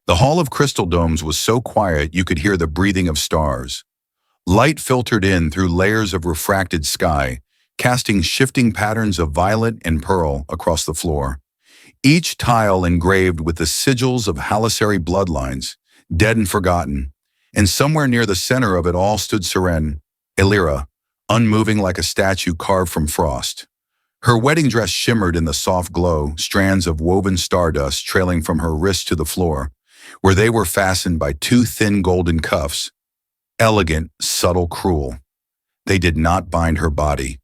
The Hall of Crystal Domes was so quiet you could hear the breathing of stars. Light filtered in through layers of refracted sky, casting shifting patterns of violet and pearl across the floor. Each tile engraved with the sigils of Haliceri bloodlines, dead and forgotten. And somewhere near the center of it all stood Seren, Illyra, unmoving like a statue carved from frost. Her wedding dress shimmered in the soft glow, strands of woven stardust trailing from her wrists to the floor, where they were fastened by two thin golden cuffs. Elegant, subtle, cruel. They did not bind her body.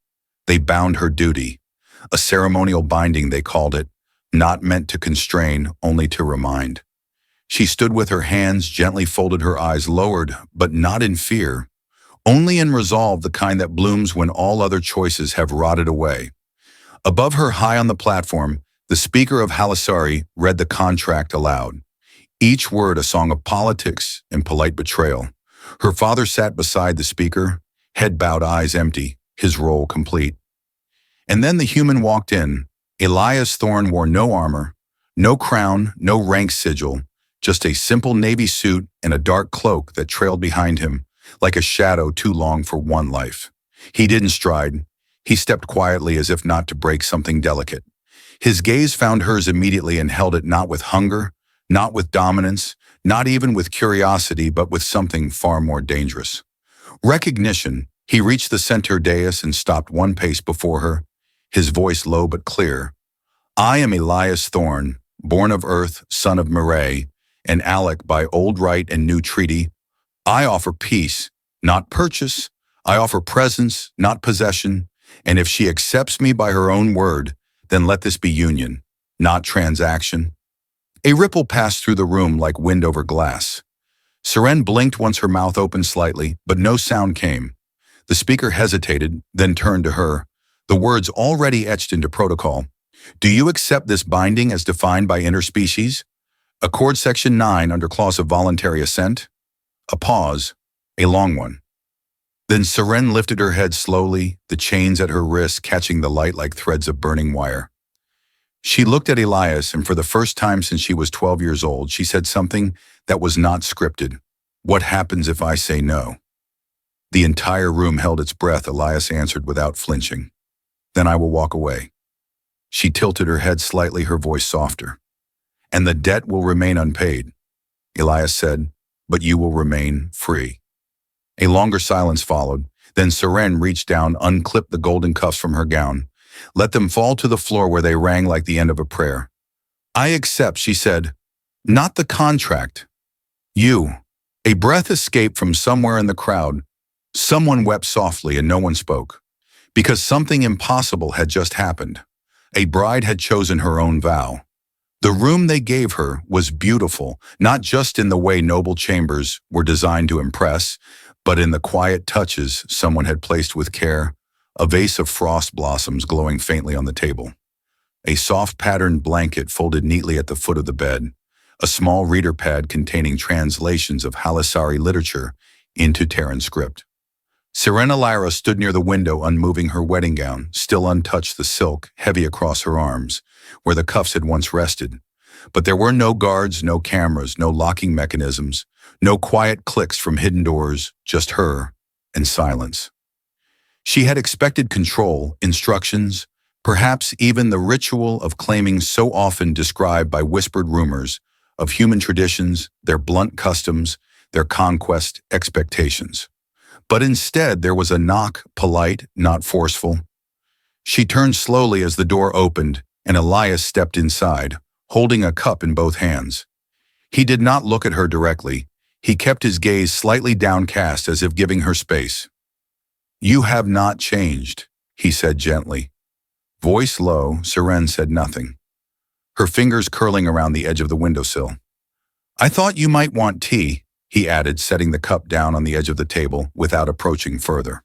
They bound her duty. A ceremonial binding, they called it, not meant to constrain, only to remind. She stood with her hands gently folded, her eyes lowered, but not in fear, only in resolve, the kind that blooms when all other choices have rotted away. Above her, high on the platform, the speaker of Haliceri read the contract aloud, each word a song of politics and polite betrayal. Her father sat beside the speaker, head bowed, eyes empty, his role complete. And then the human walked in. Elias Thorne wore no armor, no crown, no rank sigil, just a simple navy suit and a dark cloak that trailed behind him, like a shadow too long for one life. He didn't stride. He stepped quietly as if not to break something delicate. His gaze found hers immediately and held it not with hunger, not with dominance, not even with curiosity, but with something far more dangerous. Recognition. He reached the center dais and stopped one pace before her, his voice low but clear. I am Elias Thorne, born of Earth, son of Mireille, and Alec by old right and new treaty. I offer peace, not purchase. I offer presence, not possession. And if she accepts me by her own word, then let this be union, not transaction. A ripple passed through the room like wind over glass. Seren blinked once her mouth opened slightly, but no sound came. The speaker hesitated, then turned to her, the words already etched into protocol. Do you accept this binding as defined by interspecies? Accord Section 9 under clause of voluntary assent? A pause, a long one. Then Seren lifted her head slowly, the chains at her wrists catching the light like threads of burning wire. She looked at Elias, and for the first time since she was 12 years old, she said something that was not scripted. What happens if I say no? The entire room held its breath. Elias answered without flinching. Then I will walk away. She tilted her head slightly, her voice softer. And the debt will remain unpaid. Elias said, but you will remain free. A longer silence followed. Then Seren reached down, unclipped the golden cuffs from her gown, let them fall to the floor where they rang like the end of a prayer. I accept, she said, not the contract. You. A breath escaped from somewhere in the crowd. Someone wept softly and no one spoke. Because something impossible had just happened. A bride had chosen her own vow. The room they gave her was beautiful, not just in the way noble chambers were designed to impress, but in the quiet touches someone had placed with care. A vase of frost blossoms glowing faintly on the table. A soft patterned blanket folded neatly at the foot of the bed. A small reader pad containing translations of Haliceri literature into Terran script. Seren Illyra stood near the window, unmoving her wedding gown, still untouched, the silk heavy across her arms, where the cuffs had once rested. But there were no guards, no cameras, no locking mechanisms, no quiet clicks from hidden doors, just her and silence. She had expected control, instructions, perhaps even the ritual of claiming so often described by whispered rumors of human traditions, their blunt customs, their conquest expectations. But instead there was a knock, polite, not forceful. She turned slowly as the door opened, and Elias stepped inside, holding a cup in both hands. He did not look at her directly. He kept his gaze slightly downcast as if giving her space. You have not changed, he said gently. Voice low, Seren said nothing, her fingers curling around the edge of the windowsill. I thought you might want tea, he added, setting the cup down on the edge of the table without approaching further.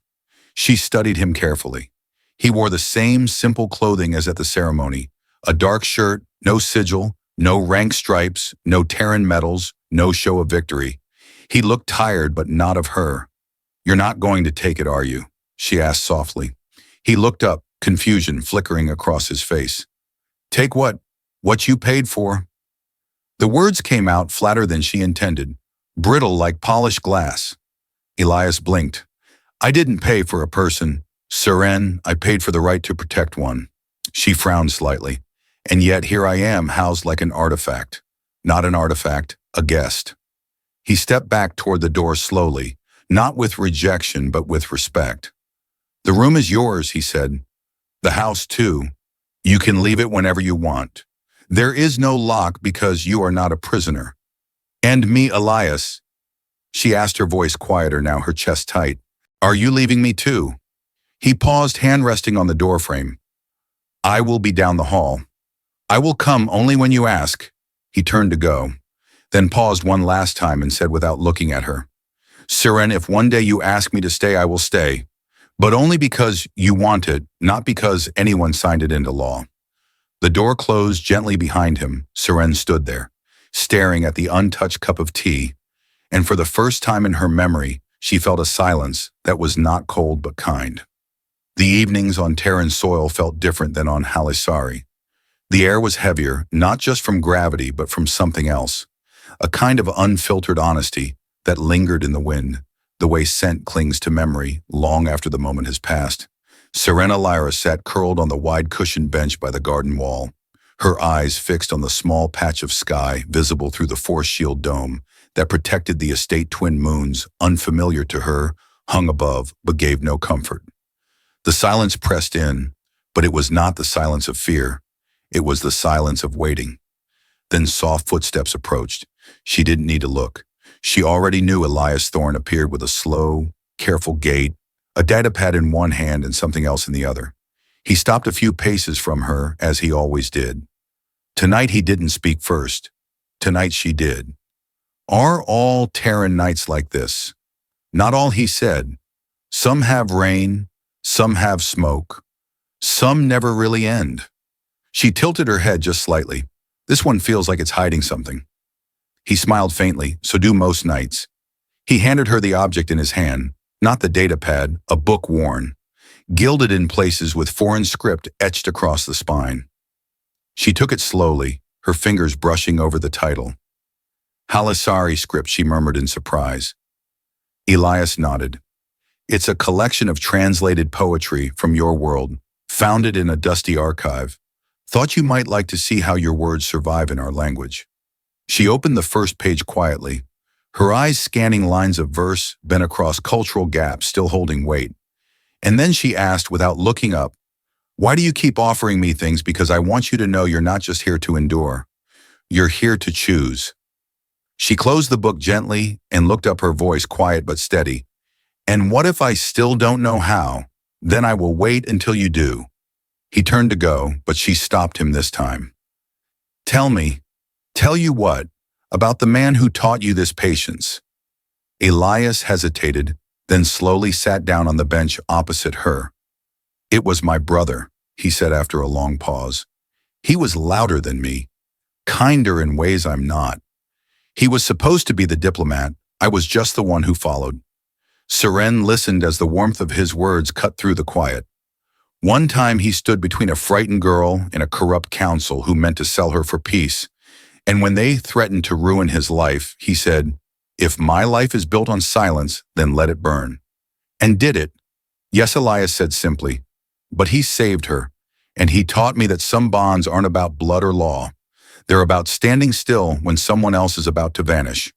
She studied him carefully. He wore the same simple clothing as at the ceremony, a dark shirt, no sigil, no rank stripes, no Terran medals, no show of victory. He looked tired, but not of her. You're not going to take it, are you? She asked softly. He looked up, confusion flickering across his face. Take what? What you paid for? The words came out flatter than she intended, brittle like polished glass. Elias blinked. I didn't pay for a person. Seren, I paid for the right to protect one. She frowned slightly. And yet here I am, housed like an artifact. Not an artifact, a guest. He stepped back toward the door slowly, not with rejection but with respect. The room is yours, he said. The house too. You can leave it whenever you want. There is no lock because you are not a prisoner. And me, Elias. She asked, her voice quieter now, her chest tight. Are you leaving me too? He paused, hand resting on the doorframe. I will be down the hall. I will come only when you ask. He turned to go, then paused one last time and said without looking at her, Seren, if one day you ask me to stay, I will stay. But only because you want it, not because anyone signed it into law. The door closed gently behind him. Seren stood there, staring at the untouched cup of tea, and for the first time in her memory, she felt a silence that was not cold but kind. The evenings on Terran soil felt different than on Halisari. The air was heavier, not just from gravity, but from something else, a kind of unfiltered honesty that lingered in the wind, the way scent clings to memory long after the moment has passed. Serena Lyra sat curled on the wide cushioned bench by the garden wall, her eyes fixed on the small patch of sky visible through the force shield dome that protected the estate twin moons, unfamiliar to her, hung above but gave no comfort. The silence pressed in, but it was not the silence of fear. It was the silence of waiting. Then soft footsteps approached. She didn't need to look. She already knew Elias Thorne appeared with a slow, careful gait, a datapad in one hand and something else in the other. He stopped a few paces from her, as he always did. Tonight he didn't speak first. Tonight she did. Are all Terran nights like this? Not all, he said. Some have rain, some have smoke. Some never really end. She tilted her head just slightly. This one feels like it's hiding something. He smiled faintly, so do most nights. He handed her the object in his hand, not the datapad, a book worn, gilded in places with foreign script etched across the spine. She took it slowly, her fingers brushing over the title. Halisari script, she murmured in surprise. Elias nodded. It's a collection of translated poetry from your world, founded in a dusty archive. Thought you might like to see how your words survive in our language. She opened the first page quietly, her eyes scanning lines of verse bent across cultural gaps still holding weight. And then she asked without looking up, why do you keep offering me things? Because I want you to know you're not just here to endure. You're here to choose. She closed the book gently and looked up, her voice quiet but steady. And what if I still don't know how? Then I will wait until you do. He turned to go, but she stopped him this time. Tell me, tell you what, about the man who taught you this patience. Elias hesitated, then slowly sat down on the bench opposite her. It was my brother, he said after a long pause. He was louder than me, kinder in ways I'm not. He was supposed to be the diplomat, I was just the one who followed. Seren listened as the warmth of his words cut through the quiet. One time he stood between a frightened girl and a corrupt council who meant to sell her for peace, and when they threatened to ruin his life, he said, if my life is built on silence, then let it burn. And did it. Yes, Elias said simply, but he saved her, and he taught me that some bonds aren't about blood or law. They're about standing still when someone else is about to vanish.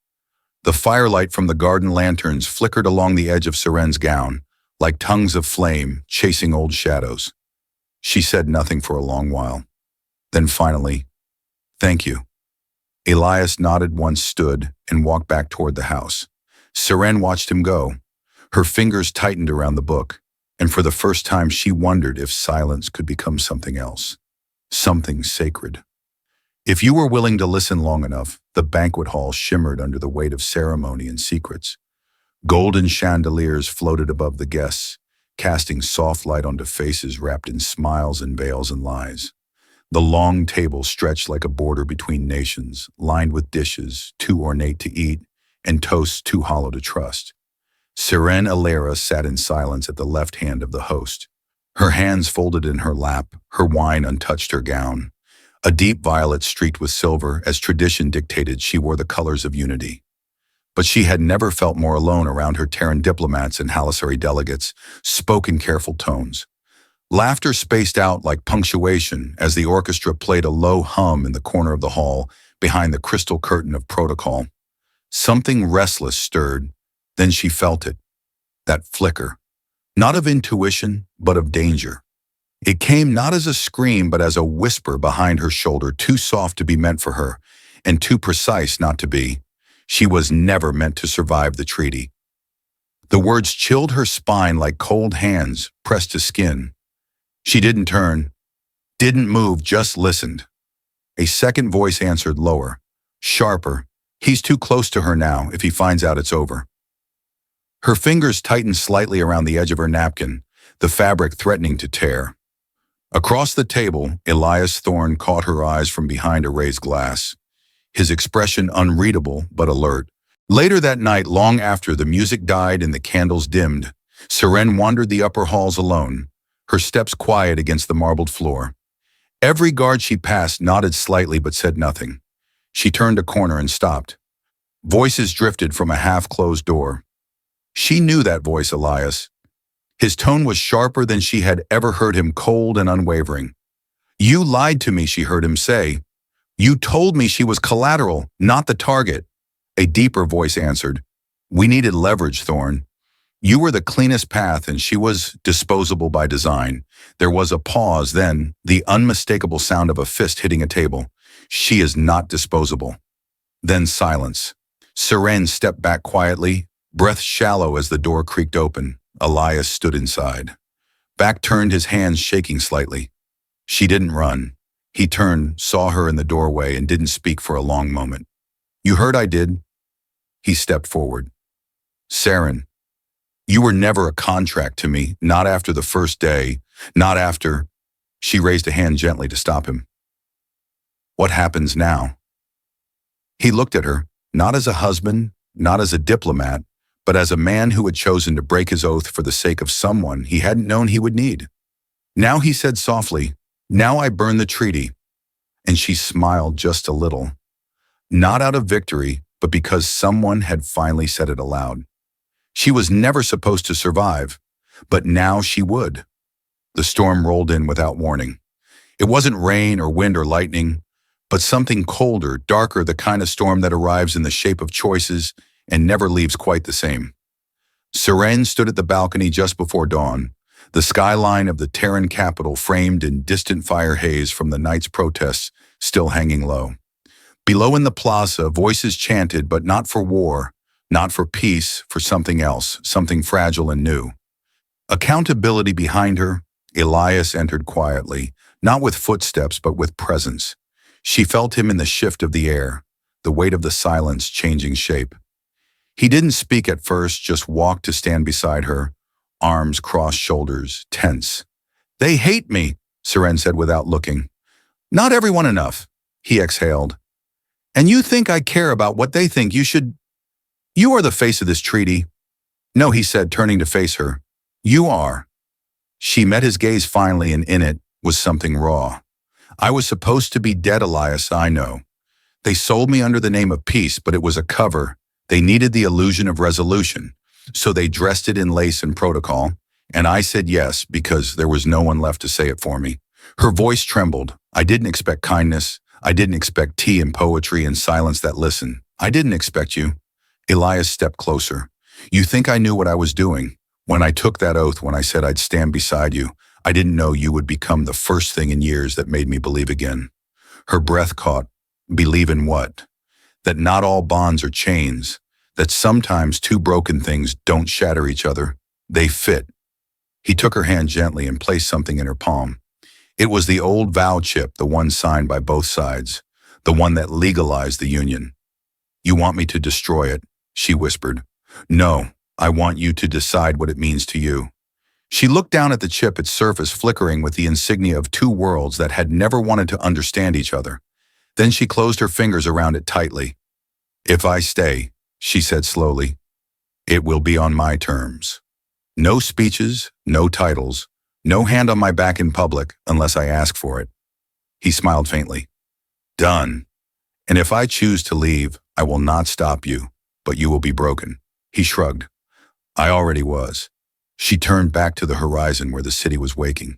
The firelight from the garden lanterns flickered along the edge of Seren's gown, like tongues of flame chasing old shadows. She said nothing for a long while. Then finally, thank you. Elias nodded once, stood, and walked back toward the house. Seren watched him go. Her fingers tightened around the book, and for the first time she wondered if silence could become something else, something sacred. If you were willing to listen long enough, the banquet hall shimmered under the weight of ceremony and secrets. Golden chandeliers floated above the guests, casting soft light onto faces wrapped in smiles and veils and lies. The long table stretched like a border between nations, lined with dishes too ornate to eat and toasts too hollow to trust. Seren Alera sat in silence at the left hand of the host. Her hands folded in her lap, her wine untouched her gown. A deep violet streaked with silver, as tradition dictated she wore the colors of unity. But she had never felt more alone around her Terran diplomats and Halasari delegates, spoke in careful tones. Laughter spaced out like punctuation as the orchestra played a low hum in the corner of the hall behind the crystal curtain of protocol. Something restless stirred, then she felt it, that flicker, not of intuition, but of danger. It came not as a scream, but as a whisper behind her shoulder, too soft to be meant for her, and too precise not to be. She was never meant to survive the treaty. The words chilled her spine like cold hands pressed to skin. She didn't turn, didn't move, just listened. A second voice answered lower, sharper. He's too close to her now if he finds out it's over. Her fingers tightened slightly around the edge of her napkin, the fabric threatening to tear. Across the table, Elias Thorne caught her eyes from behind a raised glass, his expression unreadable but alert. Later that night, long after the music died and the candles dimmed, Seren wandered the upper halls alone, her steps quiet against the marbled floor. Every guard she passed nodded slightly but said nothing. She turned a corner and stopped. Voices drifted from a half-closed door. She knew that voice, Elias. His tone was sharper than she had ever heard him, cold and unwavering. "You lied to me," she heard him say. "You told me she was collateral, not the target." A deeper voice answered, "We needed leverage, Thorne. You were the cleanest path and she was disposable by design." There was a pause, then the unmistakable sound of a fist hitting a table. "She is not disposable." Then silence. Seren stepped back quietly, breath shallow as the door creaked open. Elias stood inside. Back turned, his hands shaking slightly. She didn't run. He turned, saw her in the doorway, and didn't speak for a long moment. "You heard I did?" He stepped forward. "Seren, you were never a contract to me, not after the first day, not after—" She raised a hand gently to stop him. "What happens now?" He looked at her, not as a husband, not as a diplomat, but as a man who had chosen to break his oath for the sake of someone he hadn't known he would need. "Now," he said softly, "now I burn the treaty." And she smiled just a little. Not out of victory, but because someone had finally said it aloud. She was never supposed to survive, but now she would. The storm rolled in without warning. It wasn't rain or wind or lightning, but something colder, darker, the kind of storm that arrives in the shape of choices and never leaves quite the same. Seren stood at the balcony just before dawn, the skyline of the Terran capital framed in distant fire haze from the night's protests still hanging low. Below in the plaza, voices chanted, but not for war, not for peace, for something else, something fragile and new. Accountability behind her, Elias entered quietly, not with footsteps but with presence. She felt him in the shift of the air, the weight of the silence changing shape. He didn't speak at first, just walked to stand beside her, arms crossed shoulders, tense. "They hate me," Seren said without looking. "Not everyone enough," he exhaled. "And you think I care about what they think? You are the face of this treaty." "No," he said, turning to face her. "You are." She met his gaze finally, and in it was something raw. "I was supposed to be dead, Elias, I know. They sold me under the name of peace, but it was a cover. They needed the illusion of resolution, so they dressed it in lace and protocol, and I said yes because there was no one left to say it for me." Her voice trembled. "I didn't expect kindness. I didn't expect tea and poetry and silence that listened. I didn't expect you." Elias stepped closer. "You think I knew what I was doing? When I took that oath, when I said I'd stand beside you, I didn't know you would become the first thing in years that made me believe again." Her breath caught. Believe in what? That not all bonds are chains, that sometimes two broken things don't shatter each other, they fit. He took her hand gently and placed something in her palm. It was the old vow chip, the one signed by both sides, the one that legalized the union. "You want me to destroy it," she whispered. "No, I want you to decide what it means to you." She looked down at the chip, its surface flickering with the insignia of two worlds that had never wanted to understand each other. Then she closed her fingers around it tightly. "If I stay," she said slowly, "it will be on my terms. No speeches, no titles, no hand on my back in public unless I ask for it." He smiled faintly. Done. And if I choose to leave, I will not stop you, but you will be broken. He shrugged. I already was. She turned back to the horizon where the city was waking.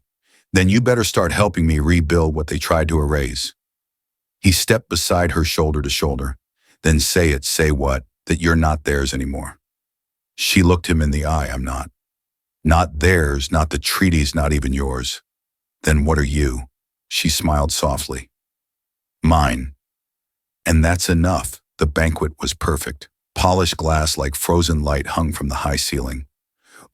Then you better start helping me rebuild what they tried to erase. He stepped beside her shoulder to shoulder. Then say what, that you're not theirs anymore. She looked him in the eye. I'm not. Not theirs, not the treaties, not even yours. Then what are you? She smiled softly. Mine. And that's enough. The banquet was perfect. Polished glass like frozen light hung from the high ceiling.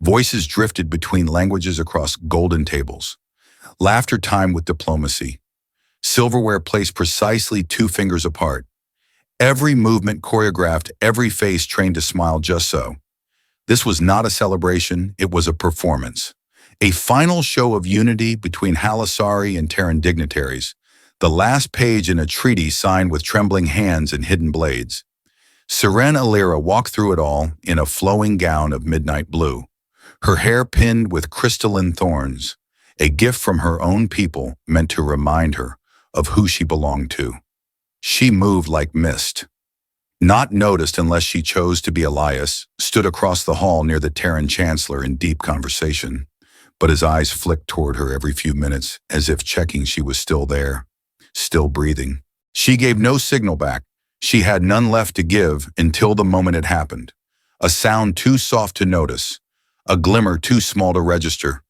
Voices drifted between languages across golden tables. Laughter timed with diplomacy. Silverware placed precisely 2 fingers apart. Every movement choreographed, every face trained to smile just so. This was not a celebration, it was a performance. A final show of unity between Halasari and Terran dignitaries. The last page in a treaty signed with trembling hands and hidden blades. Seren Alira walked through it all in a flowing gown of midnight blue. Her hair pinned with crystalline thorns. A gift from her own people meant to remind her of who she belonged to. She moved like mist. Not noticed unless she chose to be. Elias stood across the hall near the Terran Chancellor in deep conversation, but his eyes flicked toward her every few minutes as if checking she was still there, still breathing. She gave no signal back. She had none left to give until the moment it happened. A sound too soft to notice, a glimmer too small to register.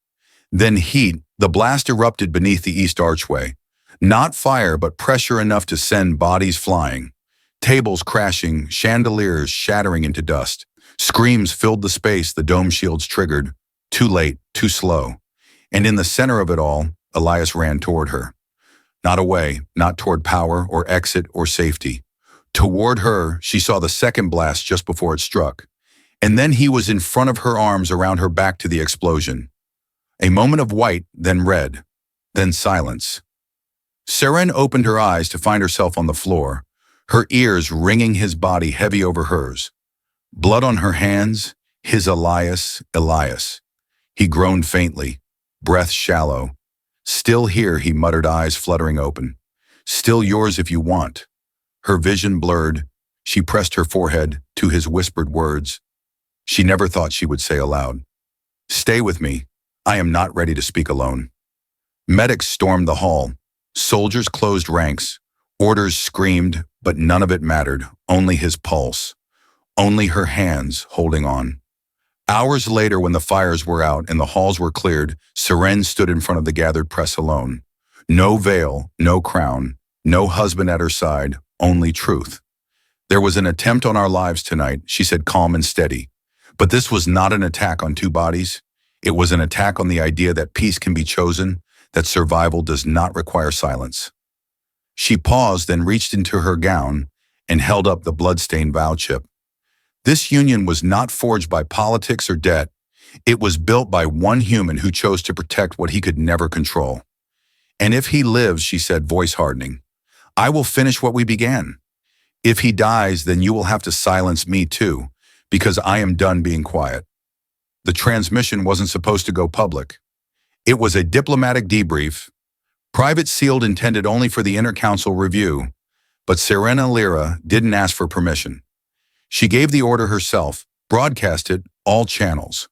Then heat, the blast erupted beneath the east archway. Not fire, but pressure enough to send bodies flying. Tables crashing, chandeliers shattering into dust. Screams filled the space the dome shields triggered. Too late, too slow. And in the center of it all, Elias ran toward her. Not away, not toward power or exit or safety. Toward her, she saw the second blast just before it struck. And then he was in front of her, arms around her back to the explosion. A moment of white, then red, then silence. Seren opened her eyes to find herself on the floor, her ears ringing, his body heavy over hers. Blood on her hands, his Elias. He groaned faintly, breath shallow. Still here, he muttered, eyes fluttering open. Still yours if you want. Her vision blurred. She pressed her forehead to his whispered words. She never thought she would say aloud. Stay with me. I am not ready to speak alone. Medics stormed the hall. Soldiers closed ranks. Orders screamed, but none of it mattered. Only his pulse. Only her hands holding on. Hours later, when the fires were out and the halls were cleared, Seren stood in front of the gathered press alone. No veil, no crown, no husband at her side, only truth. There was an attempt on our lives tonight, she said, calm and steady. But this was not an attack on 2 bodies. It was an attack on the idea that peace can be chosen, that survival does not require silence. She paused, then reached into her gown and held up the blood-stained vow chip. This union was not forged by politics or debt. It was built by one human who chose to protect what he could never control. And if he lives, she said, voice hardening, I will finish what we began. If he dies, then you will have to silence me too, because I am done being quiet. The transmission wasn't supposed to go public. It was a diplomatic debrief, private, sealed, intended only for the inter-council review, but Serena Lyra didn't ask for permission. She gave the order herself, broadcast it, all channels.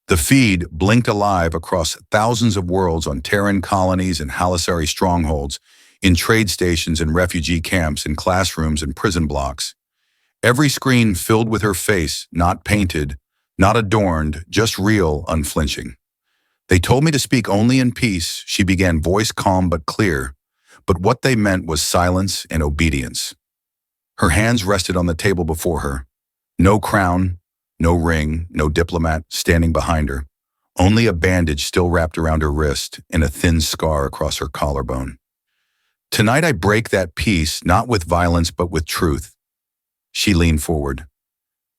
The feed blinked alive across thousands of worlds, on Terran colonies and Halasari strongholds, in trade stations and refugee camps, in classrooms and prison blocks. Every screen filled with her face, not painted, not adorned, just real, unflinching. They told me to speak only in peace, she began, voice calm but clear, but what they meant was silence and obedience. Her hands rested on the table before her. No crown, no ring, no diplomat standing behind her. Only a bandage still wrapped around her wrist and a thin scar across her collarbone. Tonight I break that peace, not with violence but with truth. She leaned forward.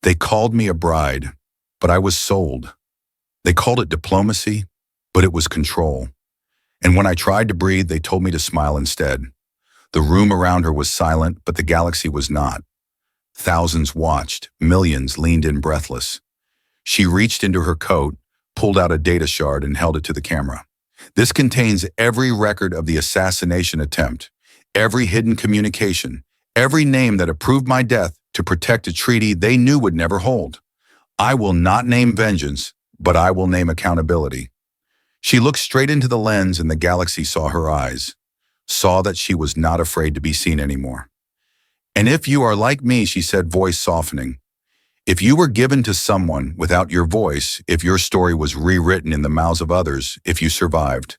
They called me a bride, but I was sold. They called it diplomacy, but it was control. And when I tried to breathe, they told me to smile instead. The room around her was silent, but the galaxy was not. Thousands watched, millions leaned in breathless. She reached into her coat, pulled out a data shard and held it to the camera. This contains every record of the assassination attempt, every hidden communication, every name that approved my death to protect a treaty they knew would never hold. I will not name vengeance, but I will name accountability. She looked straight into the lens and the galaxy saw her eyes, saw that she was not afraid to be seen anymore. And if you are like me, she said, voice softening, if you were given to someone without your voice, if your story was rewritten in the mouths of others, if you survived,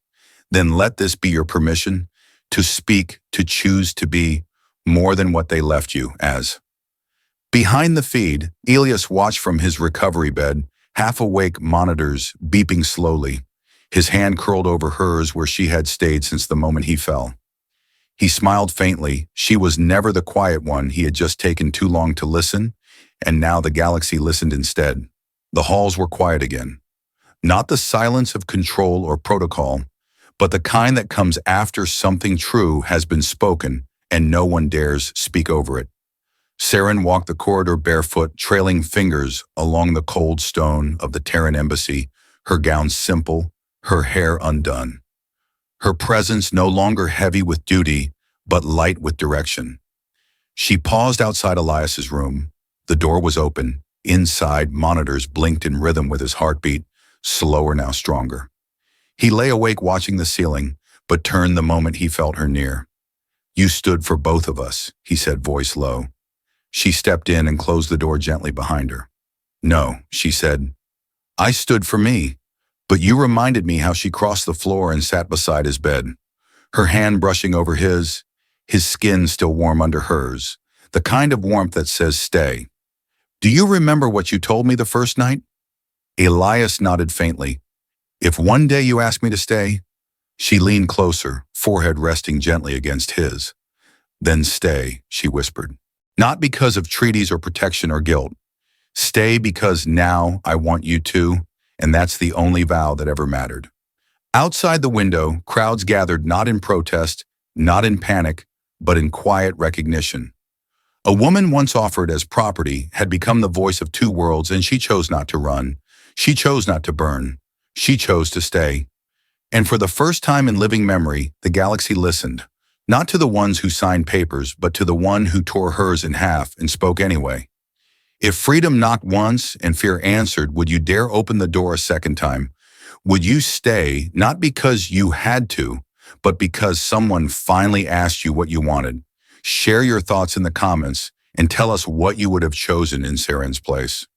then let this be your permission to speak, to choose to be more than what they left you as. Behind the feed, Elias watched from his recovery bed, half-awake monitors beeping slowly, his hand curled over hers where she had stayed since the moment he fell. He smiled faintly. She was never the quiet one. He had just taken too long to listen, and now the galaxy listened instead. The halls were quiet again. Not the silence of control or protocol, but the kind that comes after something true has been spoken and no one dares speak over it. Saren walked the corridor barefoot, trailing fingers along the cold stone of the Terran embassy, her gown simple, her hair undone. Her presence no longer heavy with duty, but light with direction. She paused outside Elias's room. The door was open. Inside, monitors blinked in rhythm with his heartbeat, slower now stronger. He lay awake watching the ceiling, but turned the moment he felt her near. You stood for both of us, he said, voice low. She stepped in and closed the door gently behind her. No, she said. I stood for me, but you reminded me how she crossed the floor and sat beside his bed, her hand brushing over his skin still warm under hers, the kind of warmth that says stay. Do you remember what you told me the first night? Elias nodded faintly. If one day you ask me to stay, she leaned closer, forehead resting gently against his. Then stay, she whispered. Not because of treaties or protection or guilt. Stay because now I want you to, and that's the only vow that ever mattered. Outside the window, crowds gathered not in protest, not in panic, but in quiet recognition. A woman once offered as property had become the voice of two worlds, and she chose not to run. She chose not to burn. She chose to stay. And for the first time in living memory, the galaxy listened, not to the ones who signed papers, but to the one who tore hers in half and spoke anyway. If freedom knocked once and fear answered, would you dare open the door a second time? Would you stay, not because you had to, but because someone finally asked you what you wanted? Share your thoughts in the comments and tell us what you would have chosen in Saren's place.